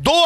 2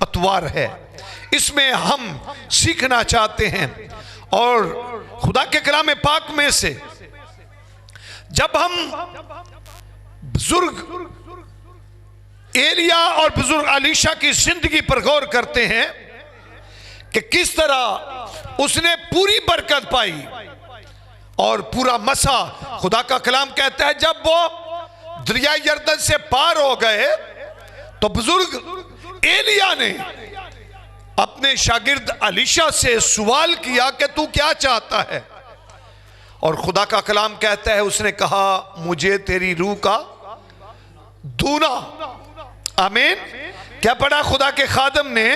اتوار ہے، اس میں ہم سیکھنا چاہتے ہیں۔ اور خدا کے کلام پاک میں سے جب ہم بزرگ ایلیا اور بزرگ الیشا کی زندگی پر غور کرتے ہیں کہ کس طرح اس نے پوری برکت پائی اور پورا مسا، خدا کا کلام کہتا ہے جب وہ دریائے یردن سے پار ہو گئے تو بزرگ ایلیا نے اپنے شاگرد الیشا سے سوال کیا کہ تو کیا چاہتا ہے؟ اور خدا کا کلام کہتا ہے اس نے کہا مجھے تیری روح کا دونا۔ آمین۔ کیا پڑھا خدا کے خادم نے؟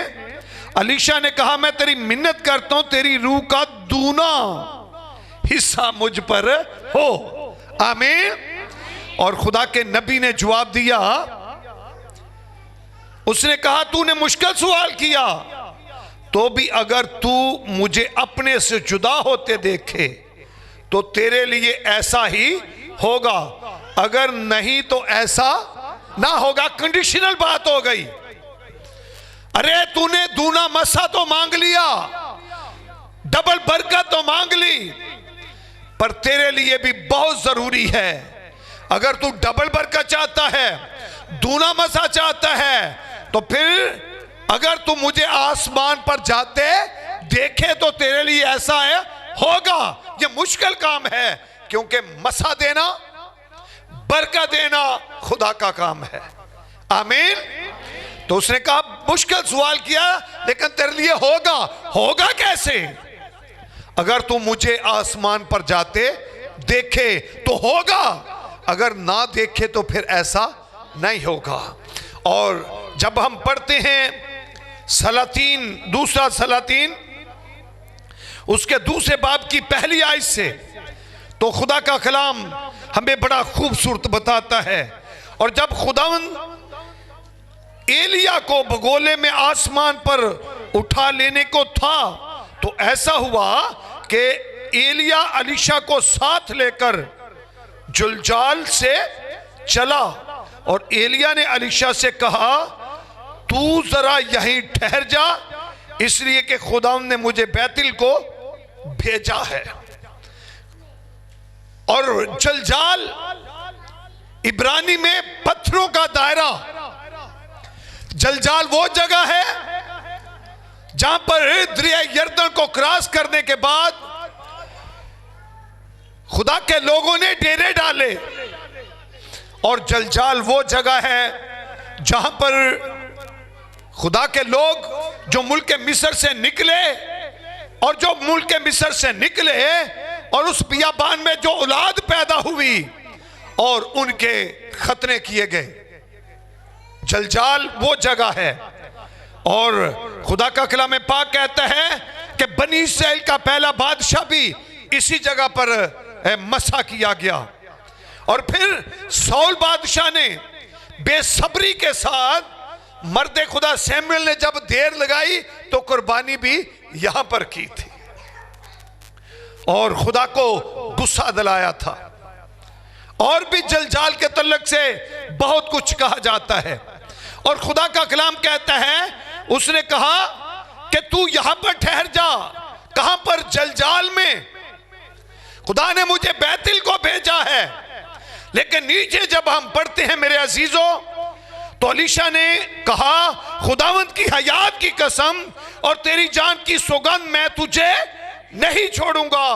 الیشا نے کہا میں تیری منت کرتا ہوں تیری روح کا دونا حصہ مجھ پر ہو۔ آمین۔ اور خدا کے نبی نے جواب دیا، اس نے کہا تو نے مشکل سوال کیا تو بھی اگر تو مجھے اپنے سے جدا ہوتے دیکھے تو تیرے لیے ایسا ہی ہوگا، اگر نہیں تو ایسا نہ ہوگا۔ کنڈیشنل بات ہو گئی۔ ارے تو نے دونا مسا تو مانگ لیا، ڈبل برکت تو مانگ لی، پر تیرے لیے بھی بہت ضروری ہے، اگر تو ڈبل برکت چاہتا ہے، دونا مسا چاہتا ہے، تو پھر اگر تو مجھے آسمان پر جاتے دیکھے تو تیرے لیے ایسا ہے ہوگا۔ یہ مشکل کام ہے کیونکہ مسا دینا، برکت دینا خدا کا کام ہے۔ آمین۔ تو اس نے کہا مشکل سوال کیا لیکن تیرے لیے ہوگا۔ ہوگا کیسے؟ اگر تو مجھے آسمان پر جاتے دیکھے تو ہوگا، اگر نہ دیکھے تو پھر ایسا نہیں ہوگا۔ اور جب ہم پڑھتے ہیں سلاطین، دوسرا سلاطین اس کے دوسرے باب کی پہلی آیت سے، تو خدا کا کلام ہمیں بڑا خوبصورت بتاتا ہے۔ اور جب خداوند ایلیا کو بگولے میں آسمان پر اٹھا لینے کو تھا تو ایسا ہوا کہ ایلیا الیشا کو ساتھ لے کر جلجال سے چلا، اور ایلیا نے الیشا سے کہا تو ذرا یہیں ٹھہر جا، اس لیے کہ خداوند نے مجھے بیتل کو بھیجا ہے۔ اور جلجال عبرانی میں پتھروں کا دائرہ، جلجال وہ جگہ ہے جہاں پر دریائے یردن کو کراس کرنے کے بعد خدا کے لوگوں نے ڈیرے ڈالے، اور جلجال وہ جگہ ہے جہاں پر خدا کے لوگ جو ملک مصر سے نکلے، اور جو ملک مصر سے نکلے اور اس بیابان میں جو اولاد پیدا ہوئی اور ان کے ختنے کیے گئے، جلجال وہ جگہ ہے۔ اور خدا کا کلام پاک کہتا ہے کہ بنی اسرائیل کا پہلا بادشاہ بھی اسی جگہ پر مسح کیا گیا۔ اور پھر سول بادشاہ نے بے صبری کے ساتھ مرد خدا سیموئیل نے جب دیر لگائی تو قربانی بھی یہاں پر کی تھی، اور خدا کو غصہ دلایا تھا۔ اور بھی جلجال کے تعلق سے بہت کچھ کہا جاتا ہے، اور خدا کا کلام کہتا ہے اس نے کہا کہ تو یہاں پر ٹھہر جا۔ کہاں پر؟ جلجال میں۔ خدا نے مجھے بیتل کو بھیجا ہے۔ لیکن نیچے جب ہم پڑھتے ہیں میرے عزیزوں تو الیشا نے کہا خداوند کی حیات کی قسم اور تیری جان کی سوگند میں تجھے نہیں چھوڑوں گا،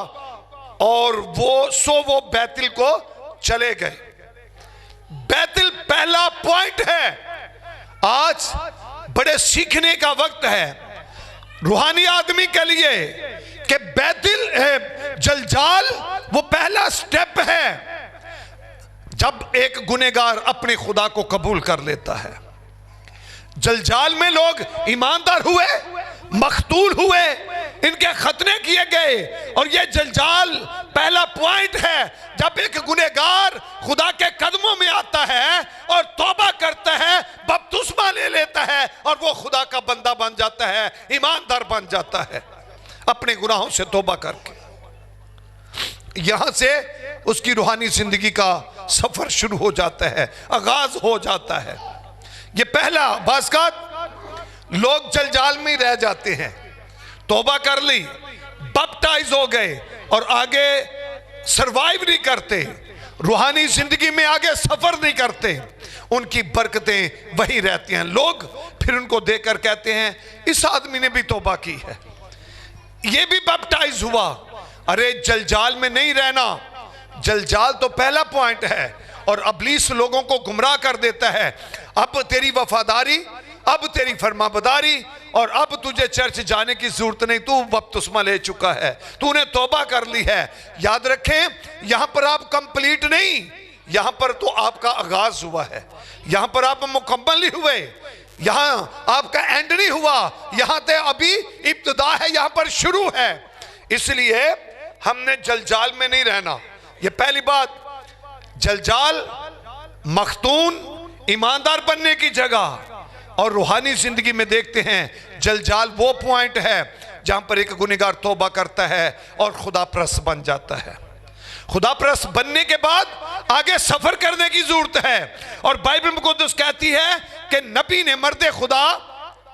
اور وہ بیتل کو چلے گئے۔ بیتل پہلا پوائنٹ ہے۔ آج بڑے سیکھنے کا وقت ہے روحانی آدمی کے لیے کہ بیتل جلجال وہ پہلا سٹیپ ہے جب ایک گنہگار اپنے خدا کو قبول کر لیتا ہے۔ جلجال میں لوگ ایماندار ہوئے، مقتول ہوئے، ان کے ختنے کیے گئے، اور یہ جلجال پہلا پوائنٹ ہے جب ایک گنہگار خدا کے قدموں میں آتا ہے اور توبہ کرتا ہے، بپتسمہ لے لیتا ہے، اور وہ خدا کا بندہ بن جاتا ہے، ایماندار بن جاتا ہے اپنے گناہوں سے توبہ کر کے۔ یہاں سے اس کی روحانی زندگی کا سفر شروع ہو جاتا ہے، آغاز ہو جاتا ہے۔ یہ پہلا بازگات۔ لوگ جلجال میں ہی رہ جاتے ہیں، توبہ کر لی، بپٹائز ہو گئے اور آگے سروائیو نہیں کرتے، روحانی زندگی میں آگے سفر نہیں کرتے، ان کی برکتیں وہی رہتی ہیں۔ لوگ پھر ان کو دیکھ کر کہتے ہیں اس آدمی نے بھی توبہ کی ہے، یہ بھی بپٹائز ہوا۔ ارے جلجال میں نہیں رہنا، جلجال تو پہلا پوائنٹ ہے، اور ابلیس لوگوں کو گمراہ کر دیتا ہے۔ اب تیری وفاداری، اب تیری فرما برداری، اور اب تجھے چرچ جانے کی ضرورت نہیں، تو بپتسمہ لے چکا ہے، تو نے توبہ کر لی ہے۔ یاد رکھیں یہاں پر آپ کمپلیٹ نہیں، یہاں پر تو آپ کا آغاز ہوا ہے، یہاں پر آپ مکمل نہیں ہوئے، یہاں آپ کا اینڈ نہیں ہوا، یہاں تے ابھی ابتدا ہے، یہاں پر شروع ہے۔ اس لیے ہم نے جلجال میں نہیں رہنا۔ یہ پہلی بات، جلجال مختون ایماندار بننے کی جگہ، اور روحانی زندگی میں دیکھتے ہیں جلجال وہ پوائنٹ ہے جہاں پر ایک گنہگار توبہ کرتا ہے اور خدا پرست بن جاتا ہے۔ خدا پرست بننے کے بعد آگے سفر کرنے کی ضرورت ہے، اور بائبل مقدس کہتی ہے کہ نبی نے، مرد خدا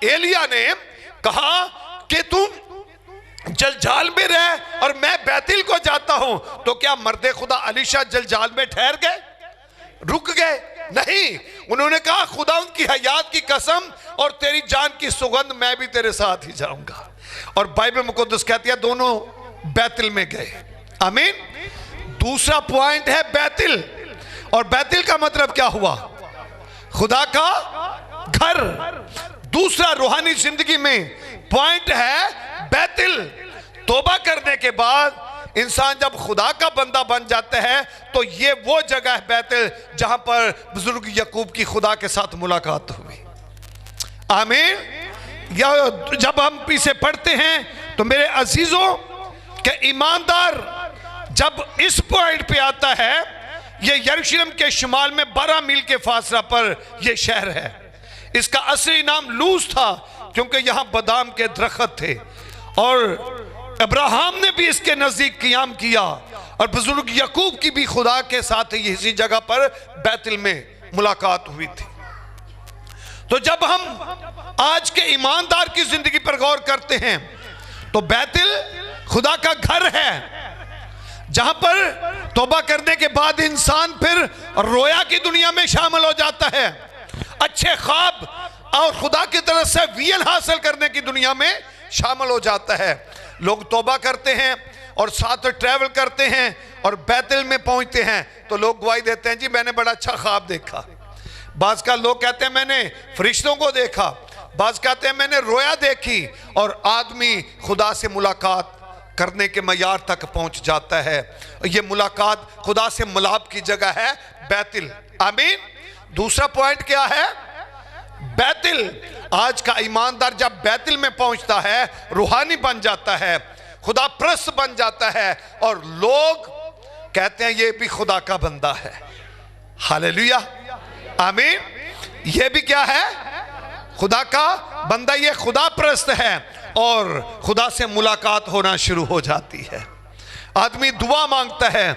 ایلیاہ نے کہا کہ تم جلجال میں رہ اور میں بیتل کو جاتا ہوں، تو کیا مرد خدا الیشا جلجال میں ٹھہر گئے، رک گئے؟ نہیں، انہوں نے کہا خدا ان کی حیات کی قسم اور تیری جان کی سگندھ، میں بھی تیرے ساتھ ہی جاؤں گا۔ اور بائبل مقدس کہتی ہے دونوں بیتل میں گئے۔ آمین۔ دوسرا پوائنٹ ہے بیتل، اور بیتل کا مطلب کیا ہوا؟ خدا کا گھر۔ دوسرا روحانی زندگی میں پوائنٹ ہے بیتل۔ توبہ کرنے کے بعد انسان جب خدا کا بندہ بن جاتا ہے تو یہ وہ جگہ ہے بیتل جہاں پر بزرگ یعقوب کی خدا کے ساتھ ملاقات ہوئی۔ آمین۔ یا جب ہم اسے پڑھتے ہیں تو میرے عزیزوں کہ ایماندار جب اس پوائنٹ پہ آتا ہے، یہ یروشلم کے شمال میں 12 میل کے فاصلہ پر یہ شہر ہے۔ اس کا اصلی نام لوز تھا کیونکہ یہاں بادام کے درخت تھے، اور ابراہیم نے بھی اس کے نزدیک قیام کیا، اور بزرگ یعقوب کی بھی خدا کے ساتھ اسی جگہ پر بیتل میں ملاقات ہوئی تھی۔ تو جب ہم آج کے ایماندار کی زندگی پر غور کرتے ہیں تو بیتل خدا کا گھر ہے، جہاں پر توبہ کرنے کے بعد انسان پھر رویا کی دنیا میں شامل ہو جاتا ہے، اچھے خواب اور خدا کی طرف سے ویل حاصل کرنے کی دنیا میں شامل ہو جاتا ہے۔ لوگ توبہ کرتے ہیں اور ساتھ ٹریول کرتے ہیں اور بیتل میں پہنچتے ہیں تو لوگ گواہی دیتے ہیں جی میں نے بڑا اچھا خواب دیکھا۔ بعض کا لوگ کہتے ہیں میں نے فرشتوں کو دیکھا، بعض کہتے ہیں میں نے رویا دیکھی، اور آدمی خدا سے ملاقات کرنے کے معیار تک پہنچ جاتا ہے۔ یہ ملاقات خدا سے ملاپ کی جگہ ہے بیتل۔ آمین۔ دوسرا پوائنٹ کیا ہے؟ بیتل۔ آج کا ایماندار جب بیتل میں پہنچتا ہے روحانی بن جاتا ہے، خدا پرست بن جاتا ہے، اور لوگ کہتے ہیں یہ بھی خدا کا بندہ ہے۔ ہاللیلویا۔ آمین۔ یہ بھی کیا ہے؟ خدا کا بندہ، یہ خدا پرست ہے، اور خدا سے ملاقات ہونا شروع ہو جاتی ہے۔ آدمی دعا مانگتا ہے،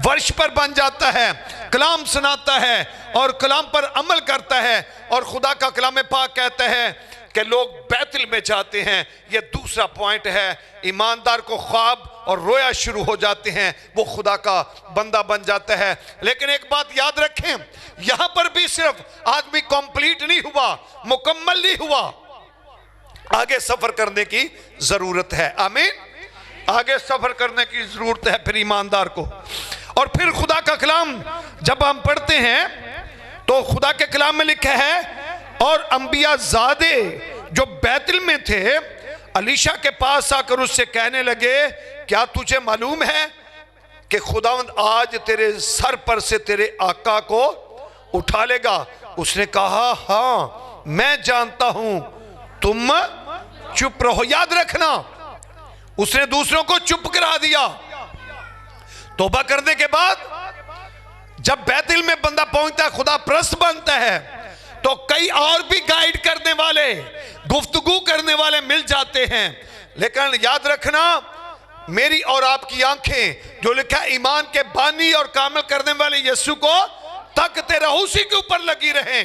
ورش پر بن جاتا ہے، کلام سناتا ہے اور کلام پر عمل کرتا ہے، اور خدا کا کلام پاک کہتا ہے کہ لوگ بیتل میں جاتے ہیں۔ یہ دوسرا پوائنٹ ہے، ایماندار کو خواب اور رویا شروع ہو جاتے ہیں، وہ خدا کا بندہ بن جاتا ہے۔ لیکن ایک بات یاد رکھیں، یہاں پر بھی صرف آدمی کمپلیٹ نہیں ہوا، مکمل نہیں ہوا، آگے سفر کرنے کی ضرورت ہے۔ آمین۔ آگے سفر کرنے کی ضرورت ہے پھر ایماندار کو۔ اور پھر خدا کا کلام جب ہم پڑھتے ہیں تو خدا کے کلام میں لکھا ہے اور انبیاء زادے جو بیتل میں تھے الیشا کے پاس آ کر اس سے کہنے لگے کیا تجھے معلوم ہے کہ خداوند آج تیرے سر پر سے تیرے آقا کو اٹھا لے گا؟ اس نے کہا ہاں میں جانتا ہوں، تم چپ رہو۔ یاد رکھنا اس نے دوسروں کو چپ کرا دیا۔ توبہ کرنے کے بعد جب بیتل میں بندہ پہنچتا ہے، خدا پرست بنتا ہے، تو کئی اور بھی گائیڈ کرنے والے، گفتگو کرنے والے مل جاتے ہیں۔ لیکن یاد رکھنا میری اور آپ کی آنکھیں جو لکھا ایمان کے بانی اور کامل کرنے والے یسوع کو تکتے رہو، اسی کے اوپر لگی رہیں۔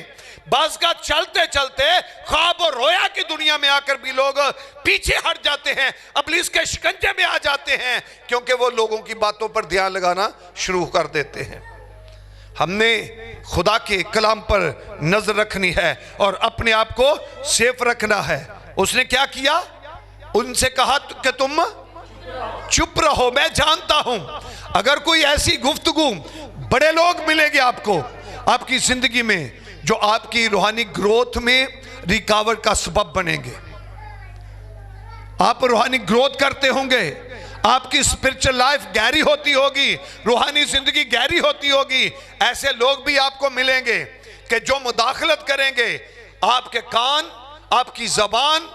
بعض کا چلتے چلتے خواب اور رویا کی دنیا میں آ کر بھی لوگ پیچھے ہٹ جاتے ہیں، ابلیس کے شکنجے میں آ جاتے ہیں، کیونکہ وہ لوگوں کی باتوں پر دھیان لگانا شروع کر دیتے ہیں۔ ہم نے خدا کے کلام پر نظر رکھنی ہے اور اپنے آپ کو سیف رکھنا ہے۔ اس نے کیا کیا؟ ان سے کہا کہ تم چپ رہو، میں جانتا ہوں اگر کوئی ایسی گفتگو، بڑے لوگ ملیں گے آپ کو آپ کی زندگی میں جو آپ کی روحانی گروتھ میں رکاوٹ کا سبب بنیں گے۔ آپ روحانی گروتھ کرتے ہوں گے، آپ کی اسپرچل لائف گہری ہوتی ہوگی، روحانی زندگی گہری ہوتی ہوگی، ایسے لوگ بھی آپ کو ملیں گے کہ جو مداخلت کریں گے، آپ کے کان، آپ کی زبان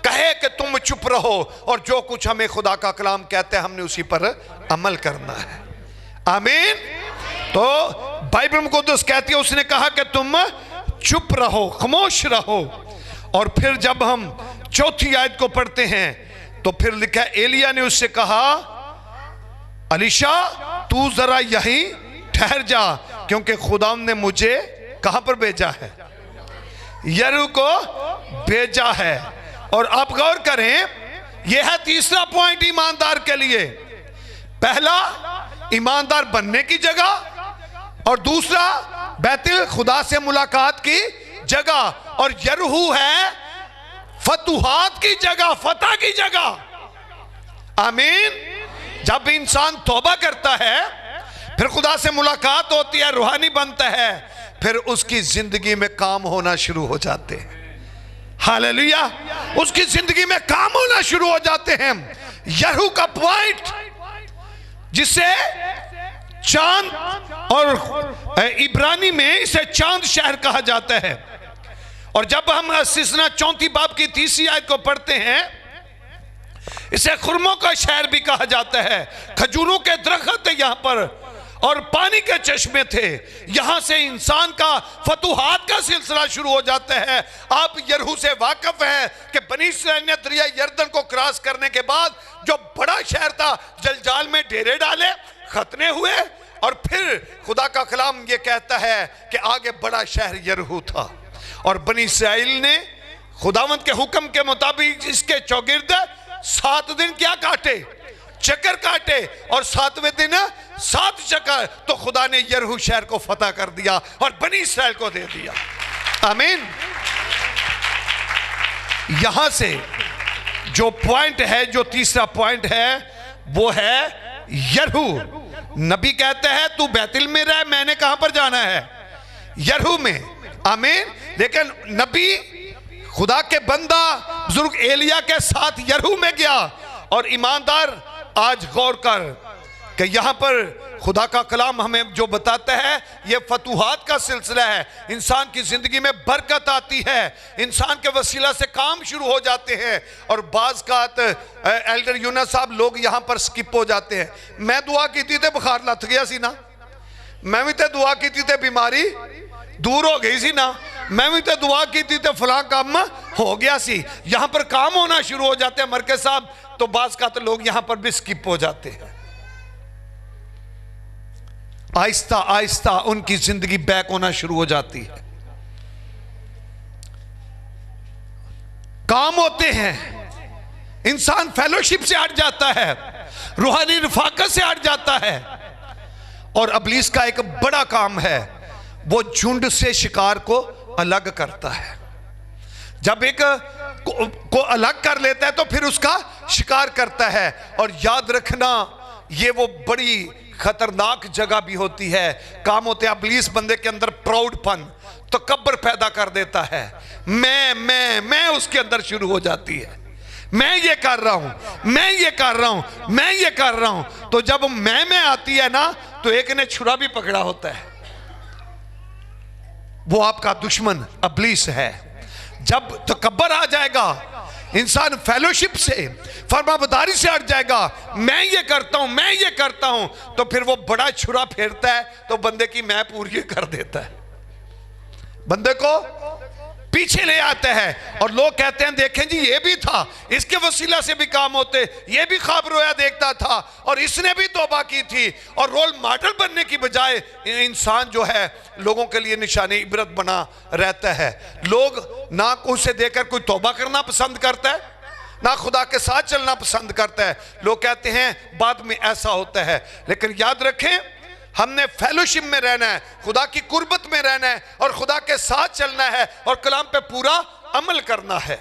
کہے کہ تم چپ رہو، اور جو کچھ ہمیں خدا کا کلام کہتے ہیں ہم نے اسی پر عمل کرنا ہے۔ آمین۔ تو بائبل مقدس کہتی ہے اس نے کہا کہ تم چپ رہو، خاموش رہو۔ اور پھر جب ہم چوتھی آیت کو پڑھتے ہیں تو پھر لکھا ہے ایلیا نے اس سے کہا الیشا تو ذرا یہیں ٹھہر جا، کیونکہ خدا نے مجھے کہاں پر بھیجا ہے؟ یریکو کو بھیجا ہے۔ اور آپ غور کریں، یہ ہے تیسرا پوائنٹ ایماندار کے لیے۔ پہلا ایماندار بننے کی جگہ، اور دوسرا بیت خدا سے ملاقات کی جگہ، اور یریکو ہے فتوحات کی جگہ، فتح کی جگہ۔ آمین۔ جب انسان توبہ کرتا ہے، پھر خدا سے ملاقات ہوتی ہے، روحانی بنتا ہے، پھر اس کی زندگی میں کام ہونا شروع ہو جاتے ہیں۔ ہاللیلویہ۔ اس کی زندگی میں کام ہونا شروع ہو جاتے ہیں۔ یریکو کا پوائنٹ جسے چاند، اور عبرانی میں اسے چاند شہر کہا جاتا ہے۔ اور جب ہم سیسنا 34 باب کی 30 آیت کو پڑھتے ہیں، اسے خرموں کا شہر بھی کہا جاتا ہے۔ کھجوروں کے درخت تھے یہاں پر، اور پانی کے چشمے تھے، یہاں سے انسان کا فتوحات کا سلسلہ شروع ہو جاتا ہے۔ آپ یریکو سے واقف ہیں کہ بنی اسرائیل نے دریا یردن کو کراس کرنے کے بعد جو بڑا شہر تھا، جلجال میں ڈیرے ڈالے، ختنے ہوئے، اور پھر خدا کا کلام یہ کہتا ہے کہ آگے بڑا شہر یریکو تھا، اور بنی اسرائیل نے خداوند کے حکم کے مطابق اس کے چوگرد 7 دن کیا کاٹے؟ چکر کاٹے، اور 7ویں دن 7 چکر، تو خدا نے یریکو شہر کو فتح کر دیا اور بنی اسرائیل کو دے دیا۔ آمین۔ یہاں سے جو پوائنٹ ہے، جو تیسرا پوائنٹ ہے، وہ ہے یریکو۔ نبی کہتے ہیں تو بیتل میں رہ، میں نے کہاں پر جانا ہے؟ یریکو میں۔ آمین۔ لیکن نبی خدا کے بندہ بزرگ ایلیا کے ساتھ یریکو میں گیا، اور ایماندار آج غور کر کہ یہاں پر خدا کا کلام ہمیں جو بتاتا ہے، یہ فتوحات کا سلسلہ ہے۔ انسان کی زندگی میں برکت آتی ہے، انسان کے وسیلہ سے کام شروع ہو جاتے ہیں، اور بعض کا ایلڈر یونس صاحب لوگ یہاں پر سکپ ہو جاتے ہیں۔ میں دعا کی تھی بخار لت گیا سی نا، میں بھی تے دعا کی تھی بیماری دور ہو گئی سی نا، میں بھی تے دعا کی تھی فلاں کام ہو گیا سی۔ یہاں پر کام ہونا شروع ہو جاتے ہیں مرکز صاحب، تو بعض کا تو لوگ یہاں پر بھی سکپ ہو جاتے ہیں۔ آہستہ آہستہ ان کی زندگی بیک ہونا شروع ہو جاتی ہے۔ کام ہوتے ہیں، انسان فیلوشپ سے ہٹ جاتا ہے، روحانی رفاقت سے ہٹ جاتا ہے، اور ابلیس کا ایک بڑا کام ہے، وہ جھنڈ سے شکار کو الگ کرتا ہے۔ جب ایک کو الگ کر لیتا ہے تو پھر اس کا شکار کرتا ہے۔ اور یاد رکھنا، یہ وہ بڑی خطرناک جگہ بھی ہوتی ہے۔ کام ہوتے ہیں، ابلیس بندے کے اندر پراؤڈ پن، تکبر پیدا کر دیتا ہے۔ میں اس کے اندر شروع ہو جاتی ہے، میں یہ کر رہا ہوں، میں یہ کر رہا ہوں، میں یہ کر رہا ہوں۔ تو جب میں آتی ہے نا، تو ایک نے چھرا بھی پکڑا ہوتا ہے، وہ آپ کا دشمن ابلیس ہے۔ جب تکبر آ جائے گا، انسان فیلوشپ سے، فرمانبرداری سے ہٹ جائے گا، میں یہ کرتا ہوں، میں یہ کرتا ہوں، تو پھر وہ بڑا چھرا پھیرتا ہے، تو بندے کی میں پوری کر دیتا ہے، بندے کو پیچھے لے آتے ہیں اور لوگ کہتے ہیں دیکھیں جی یہ بھی تھا، اس کے وسیلہ سے بھی کام ہوتے، یہ بھی خواب رویا دیکھتا تھا اور اس نے بھی توبہ کی تھی. اور رول ماڈل بننے کی بجائے انسان جو ہے لوگوں کے لیے نشانی عبرت بنا رہتا ہے. لوگ نہ اسے دیکھ کر کوئی توبہ کرنا پسند کرتا ہے، نہ خدا کے ساتھ چلنا پسند کرتا ہے. لوگ کہتے ہیں بعد میں ایسا ہوتا ہے. لیکن یاد رکھیں ہم نے فیلوشپ میں رہنا ہے، خدا کی قربت میں رہنا ہے اور خدا کے ساتھ چلنا ہے اور کلام پہ پورا عمل کرنا ہے.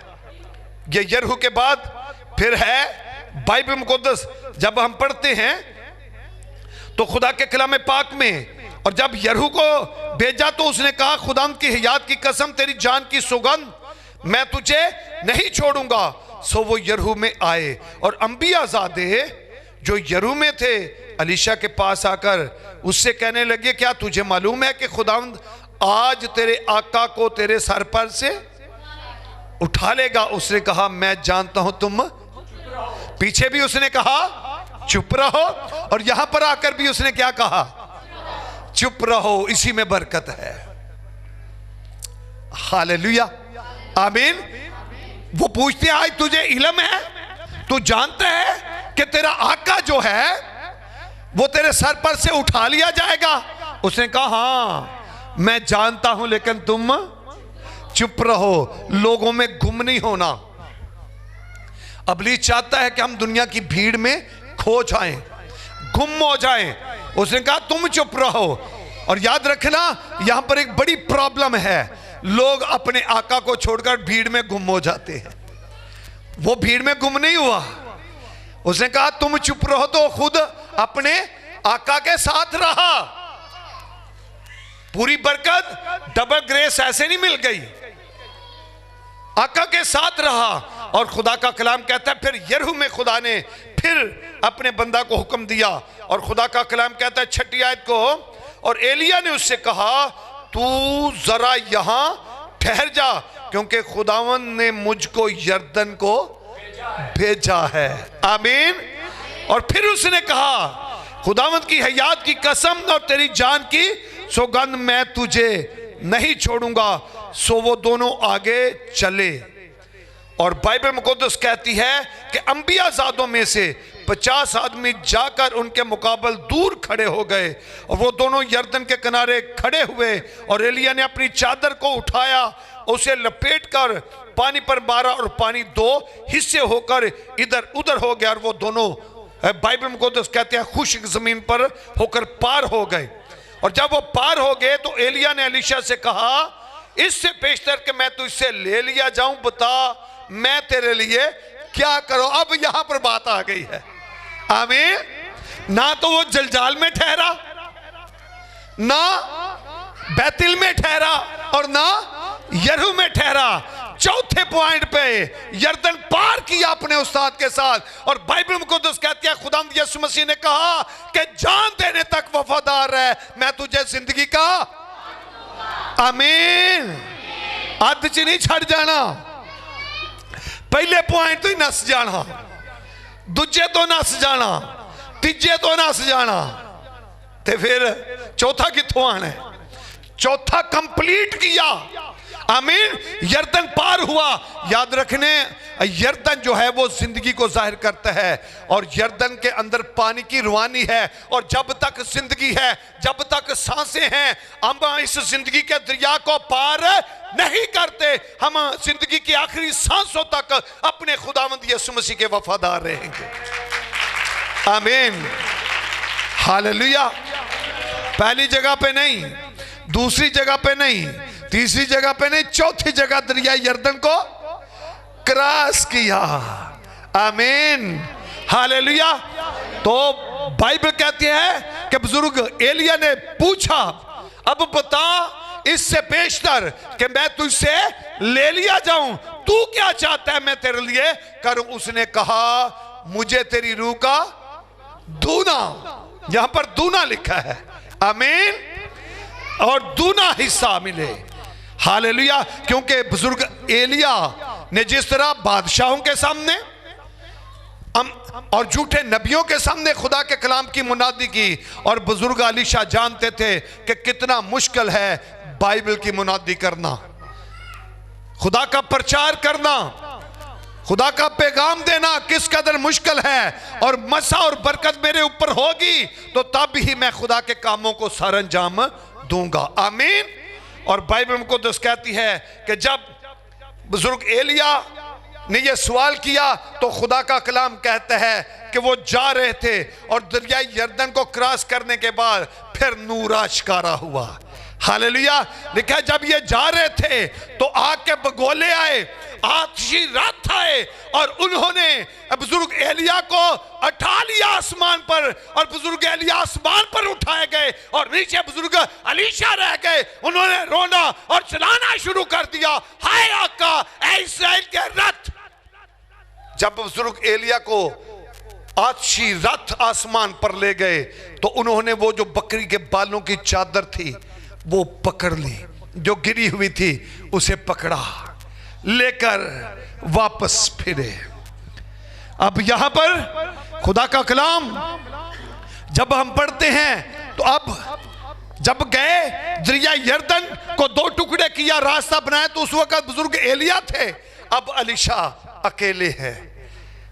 یہ یرہو کے بعد پھر ہے بائبل مقدس. جب ہم پڑھتے ہیں تو خدا کے کلام پاک میں، اور جب یرہو کو بھیجا تو اس نے کہا خدا کی حیات کی قسم تیری جان کی سوگند میں تجھے نہیں چھوڑوں گا. سو وہ یرہو میں آئے اور انبیاء زادے جو یرہو میں تھے الیشا کے پاس آ کر اس سے کہنے لگے کیا تجھے معلوم ہے کہ خداوند آج تیرے آقا کو تیرے سر پر سے اٹھا لے گا؟ اس نے کہا میں جانتا ہوں تم. پیچھے بھی اس نے کہا چپ رہو، اور یہاں پر آ کر بھی اس نے کیا کہا؟ چپ رہو. اسی میں برکت ہے. ہاللیلویا، آمین. وہ پوچھتے ہیں آج تجھے علم ہے، تو جانتا ہے کہ تیرا آقا جو ہے وہ تیرے سر پر سے اٹھا لیا جائے گا؟ اس نے کہا ہاں میں جانتا ہوں، لیکن تم چپ رہو، لوگوں میں گم نہیں ہونا. ابلیس چاہتا ہے کہ ہم دنیا کی بھیڑ میں کھو جائیں، گم ہو جائیں. اس نے کہا تم چپ رہو. اور یاد رکھنا یہاں پر ایک بڑی پرابلم ہے، لوگ اپنے آقا کو چھوڑ کر بھیڑ میں گم ہو جاتے ہیں. وہ بھیڑ میں گم نہیں ہوا. اس نے کہا تم چپ رہو تو خود اپنے آقا کے ساتھ رہا. پوری برکت ڈبل گریس ایسے نہیں مل گئی، آقا کے ساتھ رہا. اور خدا کا کلام کہتا ہے پھر یرہو میں خدا نے پھر اپنے بندہ کو حکم دیا. اور خدا کا کلام کہتا ہے 6 آیت کو، اور ایلیا نے اس سے کہا تو ذرا یہاں ٹھہر جا کیونکہ خداوند نے مجھ کو یردن کو بھیجا ہے. آمین. اور پھر اس نے کہا خداوند کی حیات کی قسم اور تیری جان کی سوگند میں تجھے نہیں چھوڑوں گا. سو وہ دونوں آگے چلے. اور بائبل مقدس کہتی ہے کہ انبیاء زادوں میں سے 50 آدمی جا کر ان کے مقابل دور کھڑے ہو گئے اور وہ دونوں یردن کے کنارے کھڑے ہوئے. اور ایلیا نے اپنی چادر کو اٹھایا، اسے لپیٹ کر پانی پر مارا اور پانی 2 حصے ہو کر ادھر ادھر ہو گیا. اور وہ دونوں بائبل مقدس کہتے ہیں خشک زمین پر ہو کر پار ہو گئے. اور جب وہ پار ہو گئے تو ایلیا نے الیشا سے کہا اس سے پیشتر کہ میں تجھ سے لے لیا جاؤں، بتا میں تیرے لیے کیا کروں. اب یہاں پر بات آ گئی ہے. آمین. نہ تو وہ جلجال میں ٹھہرا، نہ بیتل میں ٹھہرا، اور نہ یرہو میں ٹھہرا. چوتھے پوائنٹ پہ یردن پار کیا اپنے استاد کے ساتھ. اور بائبل مقدس کہتی ہے خداوند یسوع مسیح نے کہا کہ جان دینے تک وفادار رہ، میں تجھے زندگی کا. آمین. آدھ چ نہیں چھڑ جانا. پہلے پوائنٹ تو ہی نس جانا، دوجے تو نس جانا، تیجے تو نس جانا، تے پھر چوتھا کتوں آنا ہے؟ چوتھا کمپلیٹ کیا. آمین. یردن پار ہوا. یاد رکھنے یردن جو ہے وہ زندگی کو ظاہر کرتا ہے، اور یردن کے اندر پانی کی روانی ہے. اور جب تک زندگی ہے، جب تک سانسیں ہیں، ہم اس زندگی کے دریا کو پار نہیں کرتے. ہم زندگی کی آخری سانسوں تک اپنے خداوند یسوع مسیح کے وفادار رہیں گے. آمین. ہاللیلویا. پہلی جگہ پہ نہیں، دوسری جگہ پہ نہیں، تیسری جگہ پہ نہیں، چوتھی جگہ دریا یردن کو کراس کیا. آمین. ہاللیلویا. تو بائبل کہتی ہے کہ بزرگ ایلیا نے پوچھا اب بتا اس سے بیشتر کہ میں تجھ سے لے لیا جاؤں، تو کیا چاہتا ہے میں تیرے لیے کروں؟ اس نے کہا مجھے تیری روح کا دونا، یہاں پر دونا لکھا ہے. آمین. اور دونا حصہ ملے. ہاللیلویا. کیونکہ بزرگ ایلیا نے جس طرح بادشاہوں کے سامنے اور جھوٹے نبیوں کے سامنے خدا کے کلام کی منادی کی، اور بزرگ الیشا جانتے تھے کہ کتنا مشکل ہے بائبل کی منادی کرنا. خدا کا پرچار کرنا، خدا کا پیغام دینا کس قدر مشکل ہے، اور مسا اور برکت میرے اوپر ہوگی تو تب ہی میں خدا کے کاموں کو سر انجام دوں گا۔ آمین۔ اور بائبل مقدس کہتی ہے کہ جب بزرگ ایلیا نے یہ سوال کیا تو خدا کا کلام کہتا ہے کہ وہ جا رہے تھے اور دریائے یردن کو کراس کرنے کے بعد پھر نور آشکارا ہوا۔ ہاللیلویا۔ لکھا جب یہ جا رہے تھے تو آگ کے بگولے آئے، آتشی رات آئے، اور انہوں نے بزرگ ایلیا کو اٹھا لیا آسمان پر، اور بزرگ ایلیا آسمان پر اٹھائے گئے اور نیچے بزرگ الیشا رہ گئے۔ انہوں نے رونا اور چلانا شروع کر دیا، ہائے آقا اے اسرائیل کے رتھ۔ جب بزرگ ایلیا کو آتشی رتھ آسمان پر لے گئے تو انہوں نے وہ جو بکری کے بالوں کی چادر تھی وہ پکڑ لی، جو گری ہوئی تھی اسے پکڑا، لے کر واپس پھرے۔ اب یہاں پر خدا کا کلام جب ہم پڑھتے ہیں تو اب جب گئے دریائے یردن کو دو ٹکڑے کیا، راستہ بنایا، تو اس وقت بزرگ ایلیا تھے، اب الیشا اکیلے ہیں۔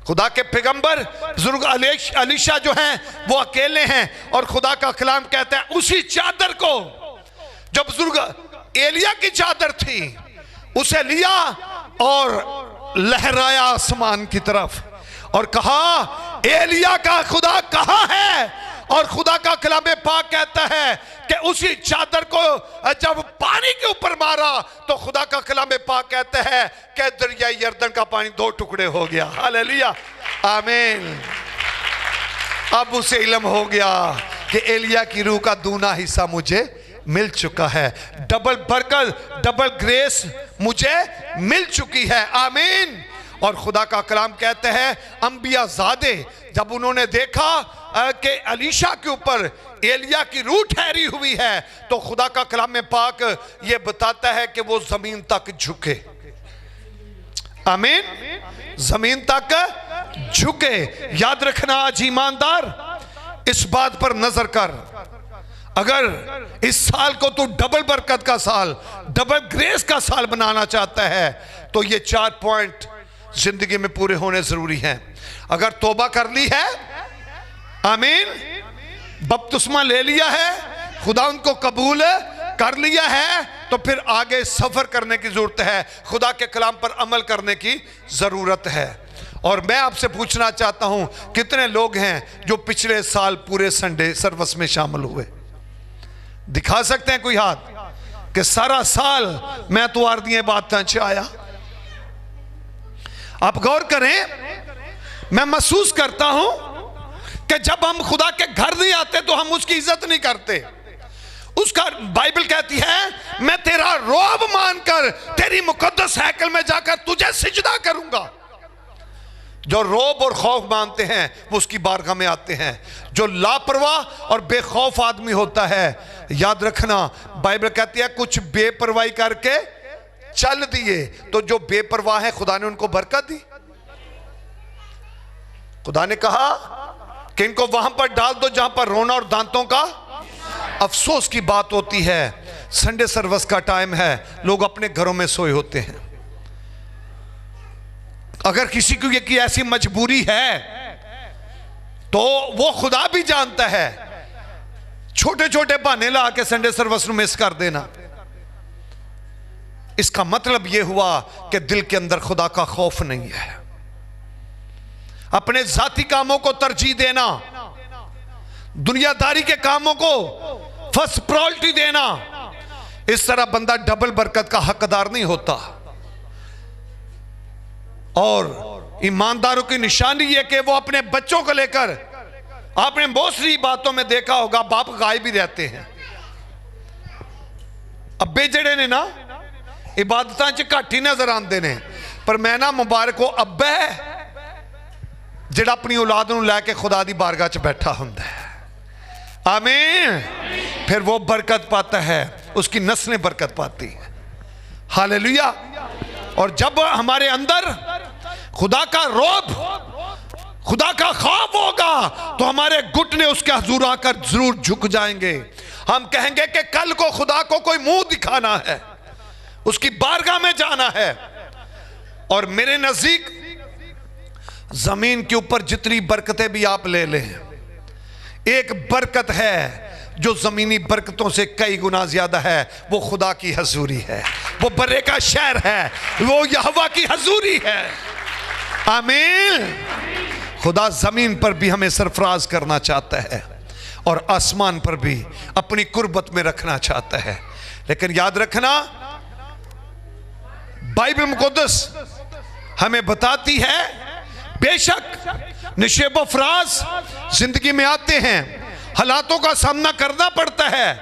خدا کے پیغمبر بزرگ الیشا جو ہیں وہ اکیلے ہیں، اور خدا کا کلام کہتا ہے اسی چادر کو جو بزرگ ایلیا کی چادر تھی اسے لیا اور لہرایا آسمان کی طرف اور کہا ایلیا کا خدا کہاں ہے؟ اور خدا کا کلام پاک کہتا ہے کہ اسی چادر کو جب پانی کے اوپر مارا تو خدا کا کلام پاک کہتا ہے کہ دریائے یردن کا پانی دو ٹکڑے ہو گیا۔ ہاللیلویا، آمین۔ اب اسے علم ہو گیا کہ ایلیا کی روح کا دونا حصہ مجھے مل چکا ہے، ڈبل برکت، ڈبل گریس مجھے مل چکی ہے۔ آمین۔ اور خدا کا کلام کہتے ہیں انبیاء زادے جب انہوں نے دیکھا کہ الیشا کے اوپر ایلیا کی روح ٹھہری ہوئی ہے تو خدا کا کلام پاک یہ بتاتا ہے کہ وہ زمین تک جھکے۔ آمین، زمین تک جھکے۔ یاد رکھنا آج ایماندار، اس بات پر نظر کر، اگر اس سال کو تو ڈبل برکت کا سال، ڈبل گریس کا سال بنانا چاہتا ہے تو یہ 4 پوائنٹ زندگی میں پورے ہونے ضروری ہیں۔ اگر توبہ کر لی ہے، آمین، بپتسمہ لے لیا ہے، خدا ان کو قبول کر لیا ہے، تو پھر آگے سفر کرنے کی ضرورت ہے، خدا کے کلام پر عمل کرنے کی ضرورت ہے۔ اور میں آپ سے پوچھنا چاہتا ہوں کتنے لوگ ہیں جو پچھلے سال پورے سنڈے سروس میں شامل ہوئے؟ دکھا سکتے ہیں کوئی ہاتھ کہ سارا سال میں تو آردیاں باتاں آیا؟ آپ غور کریں، میں محسوس کرتا ہوں کہ جب ہم خدا کے گھر نہیں آتے تو ہم اس کی عزت نہیں کرتے۔ اس کا بائبل کہتی ہے میں تیرا رعب مان کر تیری مقدس ہیکل میں جا کر تجھے سجدہ کروں گا۔ جو رعب اور خوف مانتے ہیں وہ اس کی بارگاہ میں آتے ہیں۔ جو لاپرواہ اور بے خوف آدمی ہوتا ہے، یاد رکھنا بائبل کہتی ہے کچھ بے پرواہی کر کے چل دیے، تو جو بے پرواہ ہیں خدا نے ان کو برکت دی۔ خدا نے کہا کہ ان کو وہاں پر ڈال دو جہاں پر رونا اور دانتوں کا افسوس کی بات ہوتی ہے۔ سنڈے سروس کا ٹائم ہے، لوگ اپنے گھروں میں سوئے ہوتے ہیں۔ اگر کسی کو یہ کی ایسی مجبوری ہے تو وہ خدا بھی جانتا ہے، چھوٹے چھوٹے بہانے لا کے سنڈے سروس میں مس کر دینا۔ اس کا مطلب یہ ہوا کہ دل کے اندر خدا کا خوف نہیں ہے، اپنے ذاتی کاموں کو ترجیح دینا، دنیا داری کے کاموں کو فرسٹ پرائورٹی دینا، اس طرح بندہ ڈبل برکت کا حقدار نہیں ہوتا۔ اور ایمانداروں کی نشانی یہ کہ وہ اپنے بچوں کو لے کر، آپ نے بہت سی باتوں میں دیکھا ہوگا باپ غائب ہی رہتے ہیں۔ ابے جڑے نے نا عبادتاں چ گھٹ ہی نظر آندے نے، پر میں نا مبارک ہو ابا ہے جڑا اپنی اولاد نوں لے کے خدا دی بارگاہ چ بیٹھا ہوندا ہے۔ آمین۔ پھر وہ برکت پاتا ہے، اس کی نسلیں برکت پاتی ہیں۔ ہاللیلویا۔ اور جب ہمارے اندر خدا کا رعب، خدا کا خوف ہوگا تو ہمارے گھٹنے اس کے حضور آ کر ضرور جھک جائیں گے۔ ہم کہیں گے کہ کل کو خدا کو کوئی منہ دکھانا ہے، اس کی بارگاہ میں جانا ہے. اور میرے نزدیک زمین کے اوپر جتنی برکتیں بھی آپ لے لیں، ایک برکت ہے جو زمینی برکتوں سے کئی گنا زیادہ ہے، وہ خدا کی حضوری ہے، وہ برے کا شہر ہے، وہ یہوہ کی حضوری ہے. آمین. خدا زمین پر بھی ہمیں سرفراز کرنا چاہتا ہے اور آسمان پر بھی اپنی قربت میں رکھنا چاہتا ہے. لیکن یاد رکھنا، بائبل مقدس ہمیں بتاتی ہے بے شک نشیب و فراز زندگی میں آتے ہیں، حالاتوں کا سامنا کرنا پڑتا ہے،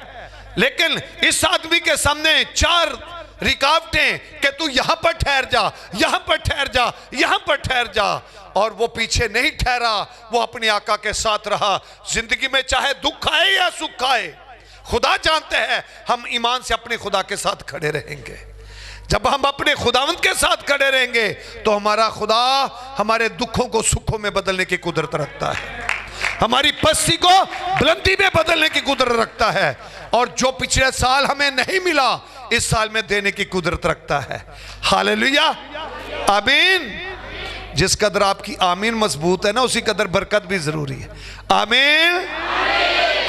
لیکن اس آدمی کے سامنے 4 رکاوٹیں کہ تو یہاں پر ٹھہر جا، یہاں پر ٹھہر جا، یہاں پر ٹھہر جا، اور وہ پیچھے نہیں ٹھہرا، وہ اپنے آقا کے ساتھ رہا. زندگی میں چاہے دکھ آئے یا سکھ آئے، خدا جانتے ہیں ہم ایمان سے اپنے خدا کے ساتھ کھڑے رہیں گے. جب ہم اپنے خداوند کے ساتھ کھڑے رہیں گے تو ہمارا خدا ہمارے دکھوں کو سکھوں میں بدلنے کی قدرت رکھتا ہے، ہماری پستی کو بلندی میں بدلنے کی قدرت رکھتا ہے، اور جو پچھلے سال ہمیں نہیں ملا اس سال میں دینے کی قدرت رکھتا ہے. ہاللیلویا. آمین. جس قدر آپ کی آمین مضبوط ہے نا، اسی قدر برکت بھی ضروری ہے. آمین.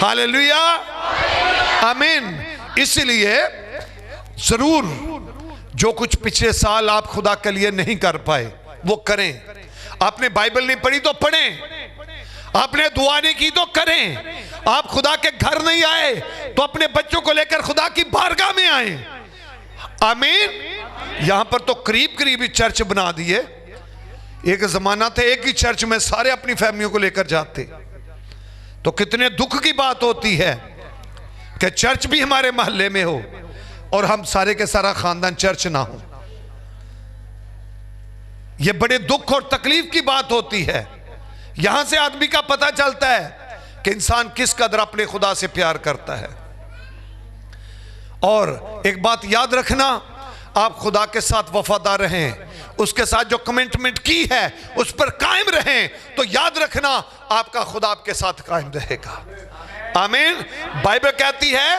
ہاللیلویا. آمین. اس لیے ضرور جو کچھ پچھلے سال آپ خدا کے لیے نہیں کر پائے وہ کریں. آپ نے بائبل نہیں پڑھی تو پڑھیں، آپ نے دعا نہیں کی تو کریں، آپ خدا کے گھر نہیں آئے تو اپنے بچوں کو لے کر خدا کی بارگاہ میں آئیں. آمین. یہاں پر تو قریب قریب ہی چرچ بنا دیے. ایک زمانہ تھا ایک ہی چرچ میں سارے اپنی فیملیوں کو لے کر جاتے، تو کتنے دکھ کی بات ہوتی ہے کہ چرچ بھی ہمارے محلے میں ہو اور ہم سارے کے سارا خاندان چرچ نہ ہو. یہ بڑے دکھ اور تکلیف کی بات ہوتی ہے. یہاں سے آدمی کا پتہ چلتا ہے کہ انسان کس قدر اپنے خدا سے پیار کرتا ہے. اور ایک بات یاد رکھنا، آپ خدا کے ساتھ وفادار رہیں، اس کے ساتھ جو کمٹمنٹ کی ہے اس پر قائم رہیں، تو یاد رکھنا آپ کا خدا آپ کے ساتھ قائم رہے گا. آمین. بائبل کہتی ہے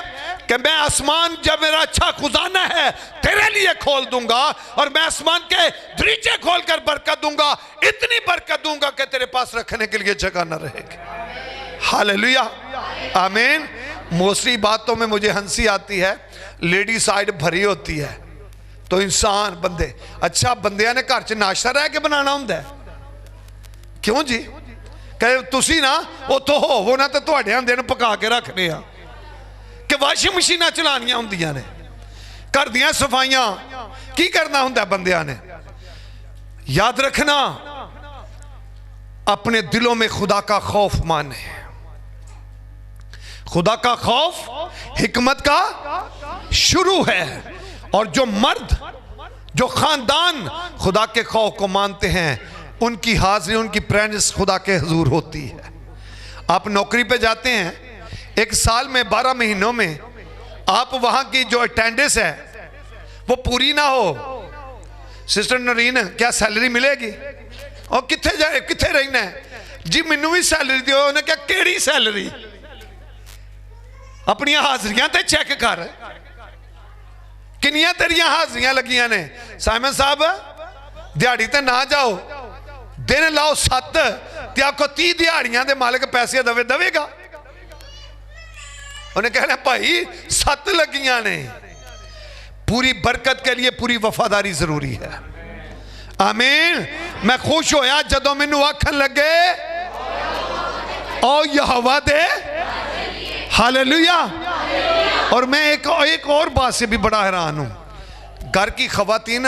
کہ میں آسمان جب میرا اچھا خزانہ ہے تیرے لیے کھول دوں گا، اور میں آسمان کے دریچے کھول کر برکت دوں گا، اتنی برکت دوں گا کہ تیرے پاس رکھنے کے لیے جگہ نہ رہے گی. ہاللیلویا. آمین. موسٹلی باتوں میں مجھے ہنسی آتی ہے، لیڈی سائیڈ بھری ہوتی ہے تو انسان بندے اچھا بندیاں نے گھر چ ناشتہ رہ کے بنانا ہوندا ہے. کیوں جی؟ کہ تسی نا وہ تو ہو وہ نہ تو تواڈے ہندے نوں پکا کے رکھنے آ، کہ واشنگ مشیناں چلانیاں ہوندیاں نے، گھر دیاں صفائیاں کی کرنا ہوندا ہے بندیاں نے. یاد رکھنا اپنے دلوں میں خدا کا خوف مانے. خدا کا خوف حکمت کا شروع ہے، اور جو مرد جو خاندان خدا کے خوف کو مانتے ہیں ان کی حاضری، ان کی پریزنس خدا کے حضور ہوتی ہے. آپ نوکری پہ جاتے ہیں، 1 سال میں 12 مہینوں میں آپ وہاں کی جو اٹینڈنس ہے وہ پوری نہ ہو، سسٹر نورین کیا سیلری ملے گی؟ اور کتھے رہنا ہے جی؟ منو بھی سیلری دیو. انہیں کیا کیڑی سیلری؟ اپنی حاضریاں تے چیک کر، کنیاں تیریاں حاضریاں لگیاں نے. سائمن صاحب دیہڑی تے نہ جاؤ، دن لاؤ 7 تے آپ کو 30 دیہڑیاں دے مالک پیسے دوے گا. انہیں کہنا بھائی 7 لگیاں نے. پوری برکت کے لیے پوری وفاداری ضروری ہے. آمین. میں خوش ہویا جدوں مینوں آکھن لگے او یہوہ دے. ہاللیلویا. اور میں ایک اور بات سے بھی بڑا حیران ہوں. گھر کی خواتین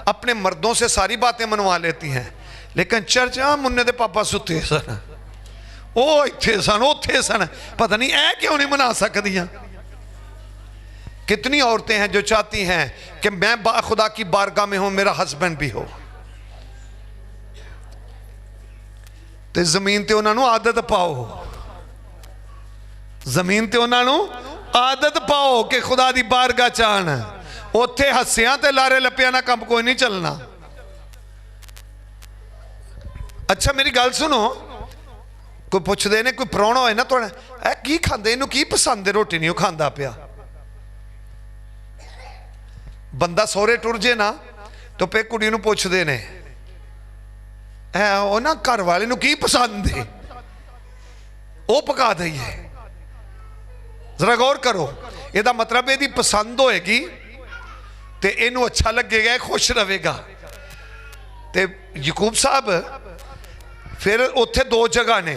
اپنے مردوں سے ساری باتیں منوا لیتی ہیں، لیکن چرچ مننے دے پاپا ستے سن، او اتھے سن اوتھے سن، پتہ نہیں اے کیوں نہیں منا سکدیاں. کتنی عورتیں ہیں جو چاہتی ہیں کہ میں خدا کی بارگاہ میں ہوں، میرا ہسبینڈ بھی ہو. تے زمین تے انہاں نوں عادت پاؤ، زمین تے انہاں نوں عادت پاؤ کہ خدا دی بارگاہ چاہن. اوتھے ہسیاں تے لارے لپیاں نہ کم کوئی نہیں چلنا. اچھا میری گل سنو، کوئی پوچھ دے نے کوئی پرانا ہوئے نا توڑا اے کی کھاندے انہوں کی پسند دے روٹی نہیں کھاندا پیا. ਬੰਦਾ ਸਹੁਰੇ ਟੁਰ ਜੇ ਨਾ ਤਾਂ ਪੇ ਕੁੜੀ ਨੂੰ ਪੁੱਛਦੇ ਨੇ ਉਹ ਨਾ ਘਰ ਵਾਲੇ ਨੂੰ ਕੀ ਪਸੰਦ ਹੈ ਉਹ ਪਕਾ ਦਈਏ। ਜ਼ਰਾ ਗੌਰ ਕਰੋ, ਇਹਦਾ ਮਤਲਬ ਇਹਦੀ ਪਸੰਦ ਹੋਏਗੀ ਤੇ ਇਹਨੂੰ ਅੱਛਾ ਲੱਗੇਗਾ, ਖੁਸ਼ ਰਹੇਗਾ। ਤੇ ਯਾਕੂਬ ਸਾਹਿਬ ਫਿਰ ਉੱਥੇ ਦੋ ਜਗ੍ਹਾ ਨੇ,